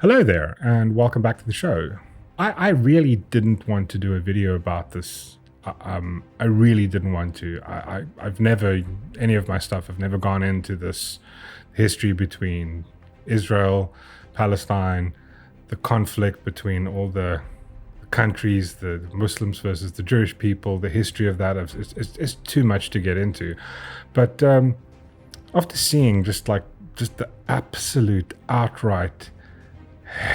Hello there, and welcome back to the show. I really didn't want to do a video about this. I really didn't want to. I've never, any of my stuff, I've never gone into this history between Israel, Palestine, the conflict between all the countries, the Muslims versus the Jewish people, the history of that. It's too much to get into. But after seeing just the absolute outright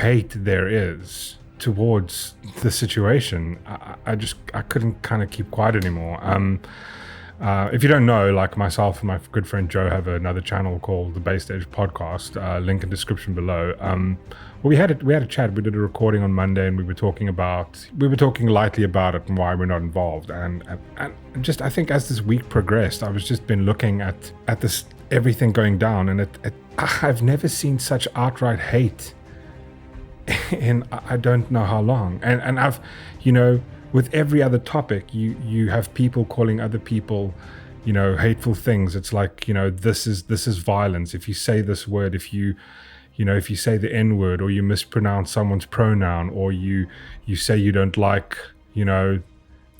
hate there is towards the situation, I couldn't kind of keep quiet anymore. If you don't know, like myself and my good friend Joe have another channel called the Base Stage Podcast, link in description below. We had a chat. We did a recording on Monday, and we were talking lightly about it and why we're not involved. And just, I think as this week progressed, I was just been looking at this everything going down, and I've never seen such outright hate in I don't know how long. And I've, with every other topic, you have people calling other people, hateful things. It's like, this is violence. If you say this word, if you say the N-word, or you mispronounce someone's pronoun, or you say you don't like,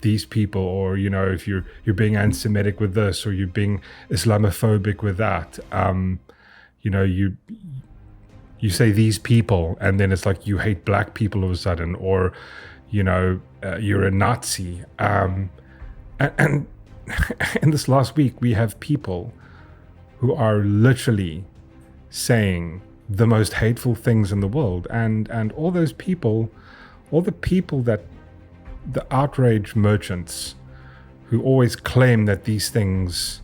these people, or, if you're being anti-Semitic with this, or you're being Islamophobic with that, you say these people, and then it's like you hate black people all of a sudden, or, you're a Nazi. And in this last week, we have people who are literally saying the most hateful things in the world. And all those people, all the people that the outrage merchants who always claim that these things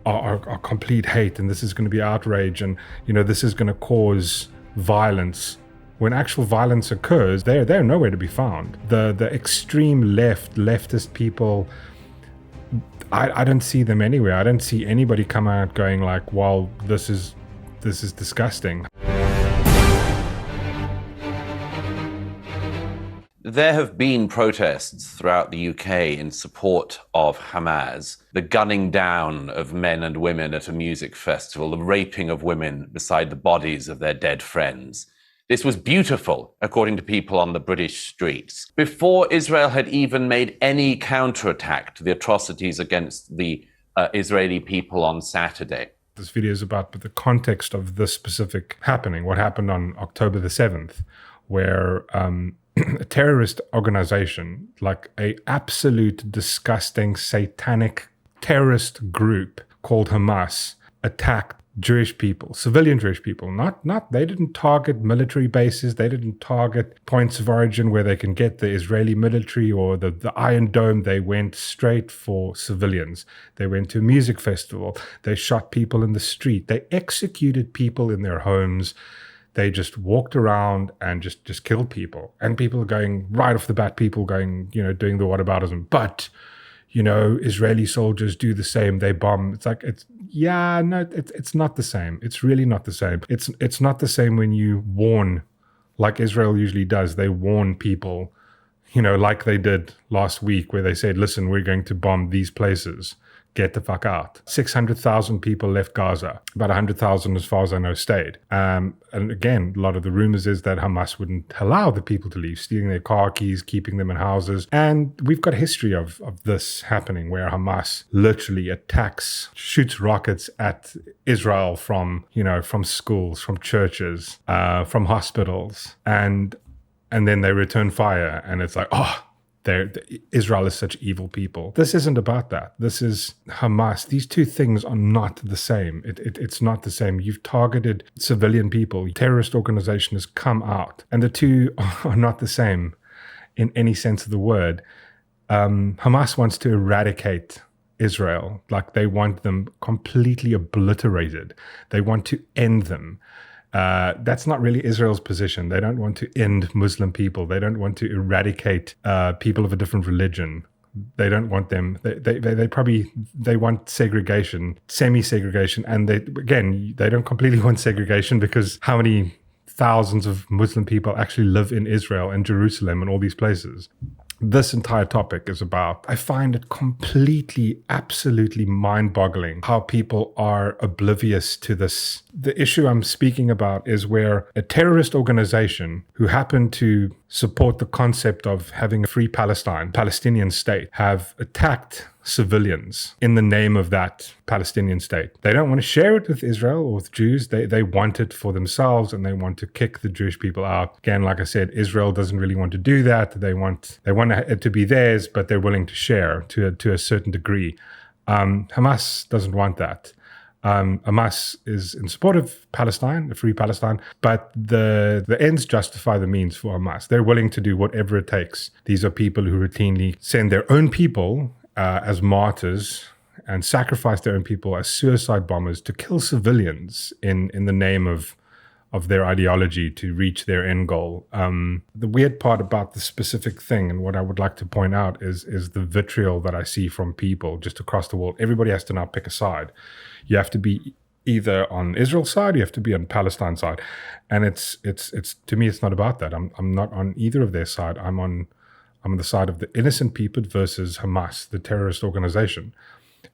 are complete hate, and this is going to be outrage, and this is going to cause violence. When actual violence occurs, they're nowhere to be found. The extreme leftist people, I don't see them anywhere. I don't see anybody come out going like, well, this is disgusting. There have been protests throughout the UK in support of Hamas, the gunning down of men and women at a music festival, the raping of women beside the bodies of their dead friends. This was beautiful, according to people on the British streets, before Israel had even made any counterattack to the atrocities against the Israeli people on Saturday. This video is about the context of this specific happening, what happened on October the 7th, where a terrorist organization, like a absolute disgusting satanic terrorist group called Hamas, attacked Jewish people, civilian Jewish people. They didn't target military bases. They didn't target points of origin where they can get the Israeli military or the Iron Dome. They went straight for civilians. They went to a music festival. They shot people in the street. They executed people in their homes. They just walked around and just killed people. And people are going, right off the bat, people going, doing the whataboutism. But, Israeli soldiers do the same. They bomb. It's like, it's not the same. It's really not the same. It's not the same when you warn, like Israel usually does. They warn people, like they did last week, where they said, listen, we're going to bomb these places. Get the fuck out. 600,000 people left Gaza. About 100,000, as far as I know, stayed. And again, a lot of the rumors is that Hamas wouldn't allow the people to leave, stealing their car keys, keeping them in houses. And we've got a history of this happening, where Hamas literally attacks, shoots rockets at Israel from schools, from churches, from hospitals. And then they return fire. And it's like, Israel is such evil people. This isn't about that. This is Hamas. These two things are not the same. It's not the same. You've targeted civilian people. Terrorist organization has come out, and the two are not the same in any sense of the word. Hamas wants to eradicate Israel. Like, they want them completely obliterated. They want to end them. That's not really Israel's position. They don't want to end Muslim people. They don't want to eradicate people of a different religion. They don't want them. They want segregation, semi-segregation, and they don't completely want segregation, because how many thousands of Muslim people actually live in Israel and Jerusalem and all these places? this entire topic is about. I find it completely, absolutely mind-boggling how people are oblivious to this. The issue I'm speaking about is where a terrorist organization who happen to support the concept of having a free Palestinian state, have attacked civilians in the name of that Palestinian state. They don't want to share it with Israel or with Jews. They want it for themselves, and they want to kick the Jewish people out. Again, like I said, Israel doesn't really want to do that. They want it to be theirs, but they're willing to share to a certain degree. Hamas doesn't want that. Hamas is in support of Palestine, a free Palestine, but the ends justify the means for Hamas. They're willing to do whatever it takes. These are people who routinely send their own people as martyrs and sacrifice their own people as suicide bombers to kill civilians in the name of their ideology to reach their end goal. The weird part about the specific thing, and what I would like to point out, is the vitriol that I see from people just across the world. Everybody has to now pick a side. You have to be either on Israel's side, you have to be on Palestine's side, and it's to me, it's not about that. I'm not on either of their side. I'm on the side of the innocent people versus Hamas, the terrorist organization.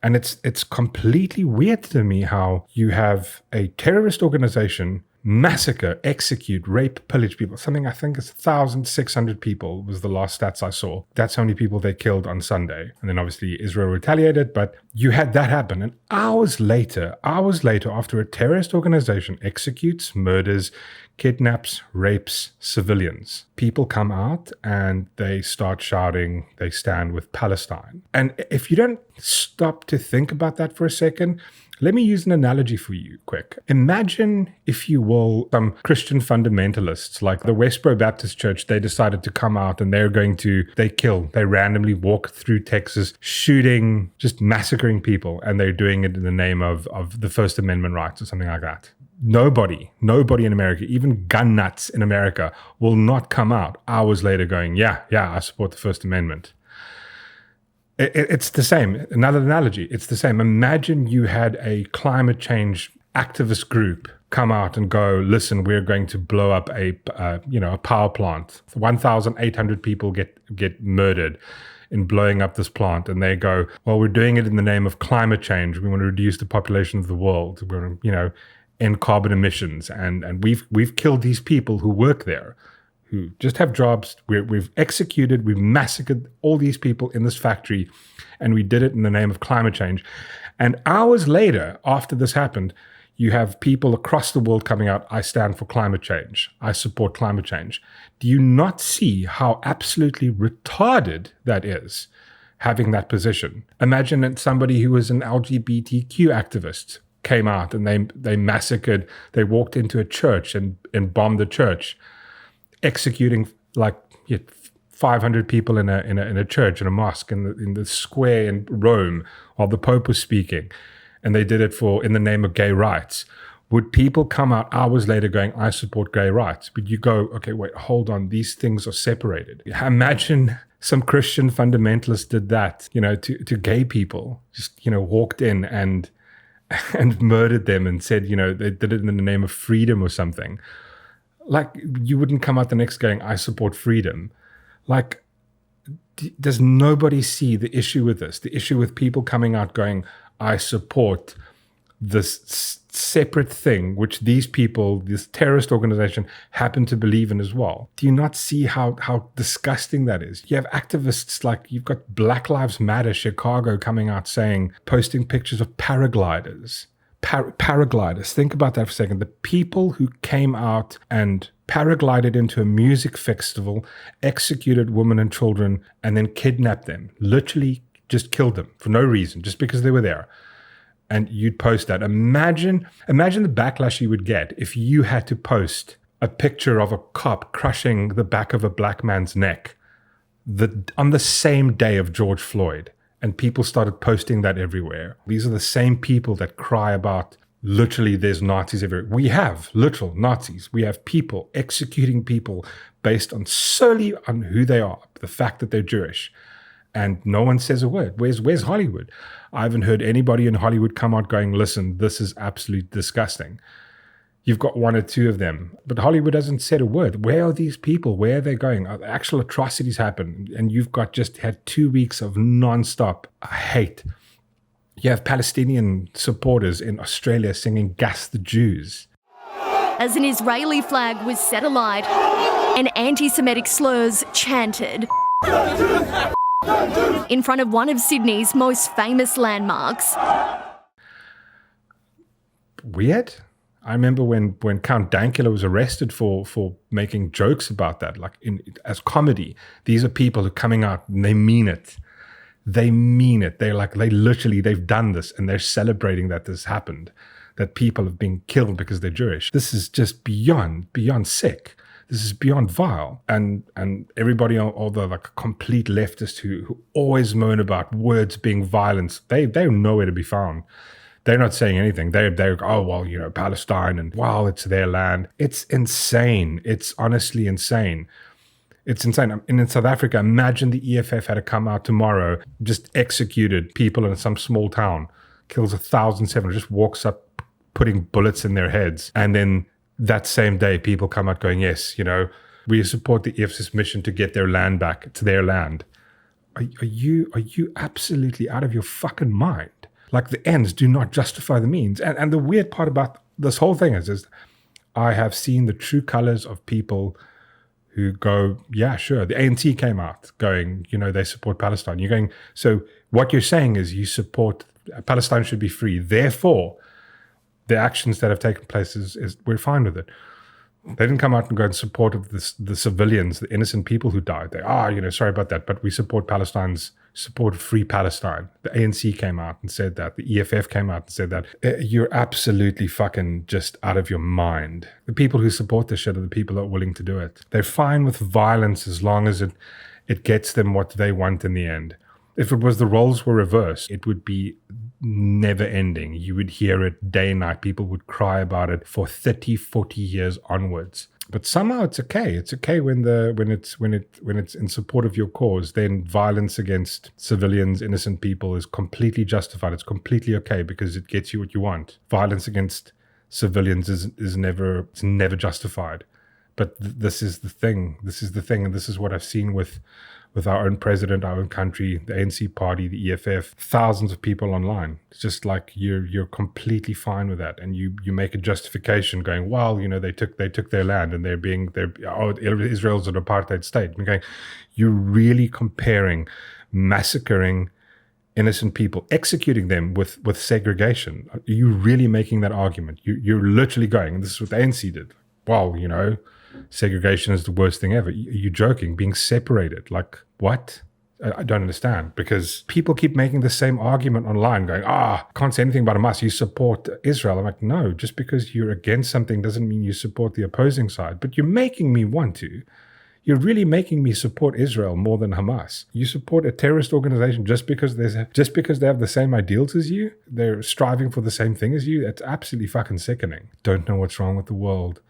And it's completely weird to me how you have a terrorist organization massacre, execute, rape, pillage people. Something I think is 1,600 people was the last stats I saw. That's how many people they killed on Sunday. And then obviously Israel retaliated, but you had that happen. And hours later, after a terrorist organization executes, murders, kidnaps, rapes civilians, people come out and they start shouting, they stand with Palestine. And if you don't stop to think about that for a second, let me use an analogy for you quick. Imagine, if you will, some Christian fundamentalists like the Westboro Baptist Church, they decided to come out and they randomly walk through Texas, shooting, just massacring people, and they're doing it in the name of the First Amendment rights or something like that. Nobody in America, even gun nuts in America, will not come out hours later going, yeah, I support the First Amendment. It's the same. Another analogy, it's the same. Imagine you had a climate change activist group come out and go, listen, we're going to blow up a power plant. 1,800 people get murdered in blowing up this plant, and they go, well, we're doing it in the name of climate change. We want to reduce the population of the world. We want to, end carbon emissions, and we've killed these people who work there, who just have jobs. We've massacred all these people in this factory, and we did it in the name of climate change. And hours later, after this happened, you have people across the world coming out, I stand for climate change. I support climate change. Do you not see how absolutely retarded that is, having that position? Imagine that somebody who was an LGBTQ activist came out and they massacred, they walked into a church and bombed the church, executing 500 people in a church, in a mosque, in the square in Rome while the Pope was speaking, and they did it in the name of gay rights. Would people come out hours later going, I support gay rights? But you go, okay, wait, hold on, these things are separated. Imagine some Christian fundamentalists did that, to gay people, just, walked in and murdered them and said, they did it in the name of freedom or something. You wouldn't come out the next going, I support freedom. Does nobody see the issue with this? The issue with people coming out going, I support this separate thing, which these people, this terrorist organization, happen to believe in as well. Do you not see how disgusting that is? You have activists you've got Black Lives Matter Chicago coming out posting pictures of paragliders. Paragliders. Think about that for a second. The people who came out and paraglided into a music festival, executed women and children, and then kidnapped them. Literally just killed them for no reason, just because they were there. And you'd post that. Imagine the backlash you would get if you had to post a picture of a cop crushing the back of a black man's neck on the same day of George Floyd. And people started posting that everywhere. These are the same people that cry about, literally, there's Nazis everywhere. We have literal Nazis. We have people executing people based solely on who they are, the fact that they're Jewish. And no one says a word. Where's Hollywood? I haven't heard anybody in Hollywood come out going, listen, this is absolutely disgusting. You've got one or two of them, but Hollywood hasn't said a word. Where are these people? Where are they going? Actual atrocities happen, and you've got just had 2 weeks of nonstop hate. You have Palestinian supporters in Australia singing "Gas the Jews." As an Israeli flag was set alight and anti-Semitic slurs chanted in front of one of Sydney's most famous landmarks. Weird. I remember when Count Dankula was arrested for making jokes about that, like as comedy. These are people who are coming out and they mean it. They mean it. They've done this and they're celebrating that this happened, that people have been killed because they're Jewish. This is just beyond sick. This is beyond vile. And everybody, all the like complete leftists who always moan about words being violence, they're nowhere to be found. They're not saying anything. They're oh, well, Palestine and wow, it's their land. It's insane. It's honestly insane. It's insane. And in South Africa, imagine the EFF had to come out tomorrow, just executed people in some small town, kills 1,700, just walks up putting bullets in their heads. And then that same day, people come out going, yes, we support the EFF's mission to get their land back. It's their land. Are you absolutely out of your fucking mind? Like, the ends do not justify the means. And the weird part about this whole thing is I have seen the true colors of people who go, yeah, sure. The ANC came out going, they support Palestine. You're going, so what you're saying is you support Palestine should be free. Therefore, the actions that have taken place is we're fine with it. They didn't come out and go in support of the civilians, the innocent people who died. Sorry about that, but we support support free Palestine. The ANC came out and said that. The EFF came out and said that. You're absolutely fucking just out of your mind. The people who support this shit are the people that are willing to do it. They're fine with violence as long as it gets them what they want in the end. If it was the roles were reversed, it would be never ending. You would hear it day and night. People would cry about it for 30, 40 years onwards. But somehow it's okay. It's okay when it's in support of your cause. Then violence against civilians, innocent people is completely justified. It's completely okay because it gets you what you want. Violence against civilians is never justified. But this is the thing. This is the thing, and this is what I've seen with our own president, our own country, the ANC party, the EFF, thousands of people online. It's just like you're completely fine with that, and you make a justification going, well, they took their land and Israel's an apartheid state. I'm going, you're really comparing massacring innocent people, executing them with segregation. Are you really making that argument? You're literally going, and this is what the ANC did. Well, segregation is the worst thing ever. You're joking, being separated. Like, what? I don't understand, because people keep making the same argument online going, can't say anything about Hamas, you support Israel. I'm like, no, just because you're against something doesn't mean you support the opposing side. But you're making me want to. You're really making me support Israel more than Hamas. You support a terrorist organization just because they have the same ideals as you? They're striving for the same thing as you? That's absolutely fucking sickening. Don't know what's wrong with the world.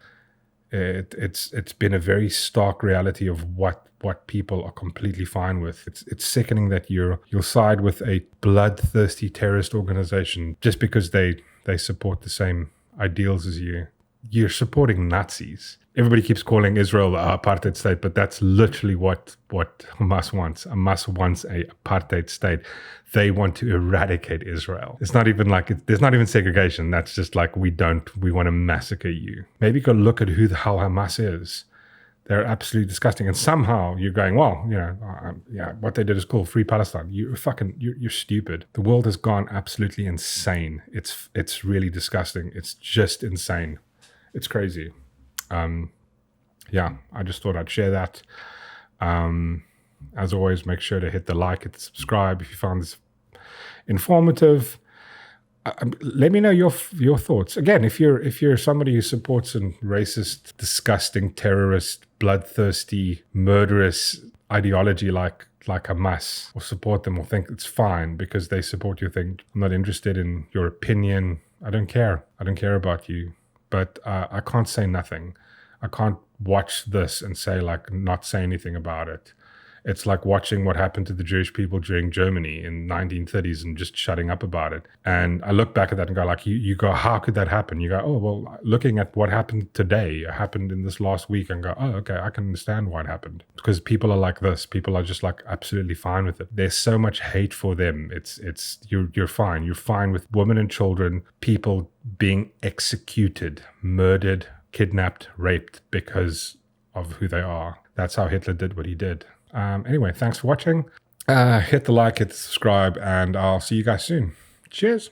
It's been a very stark reality of what people are completely fine with. It's sickening that you'll side with a bloodthirsty terrorist organization just because they support the same ideals as you. You're supporting Nazis. Everybody keeps calling Israel the apartheid state, but that's literally what Hamas wants. Hamas wants a apartheid state. They want to eradicate Israel. It's not even like there's not even segregation. That's just like we want to massacre you. Maybe go look at who the hell Hamas is. They're absolutely disgusting. And somehow you're going, well, what they did is cool. Free Palestine. You're stupid. The world has gone absolutely insane. It's really disgusting. It's just insane. It's crazy. I just thought I'd share that. As always, make sure to hit the like and subscribe if you found this informative. Let me know your thoughts. Again, if you're somebody who supports a racist, disgusting, terrorist, bloodthirsty, murderous ideology like Hamas, or support them or think it's fine because they support your thing, I'm not interested in your opinion. I don't care. I don't care about you. But I can't say nothing. I can't watch this and not say anything about it. It's like watching what happened to the Jewish people during Germany in 1930s and just shutting up about it. And I look back at that and go like, you go, how could that happen? You go, oh, well, looking at what happened today, happened in this last week, and go, oh, okay, I can understand why it happened. Because people are like this. People are just like absolutely fine with it. There's so much hate for them. You're fine. You're fine with women and children, people being executed, murdered, kidnapped, raped because of who they are. That's how Hitler did what he did. Anyway, thanks for watching. Hit the like, hit the subscribe, and I'll see you guys soon. Cheers.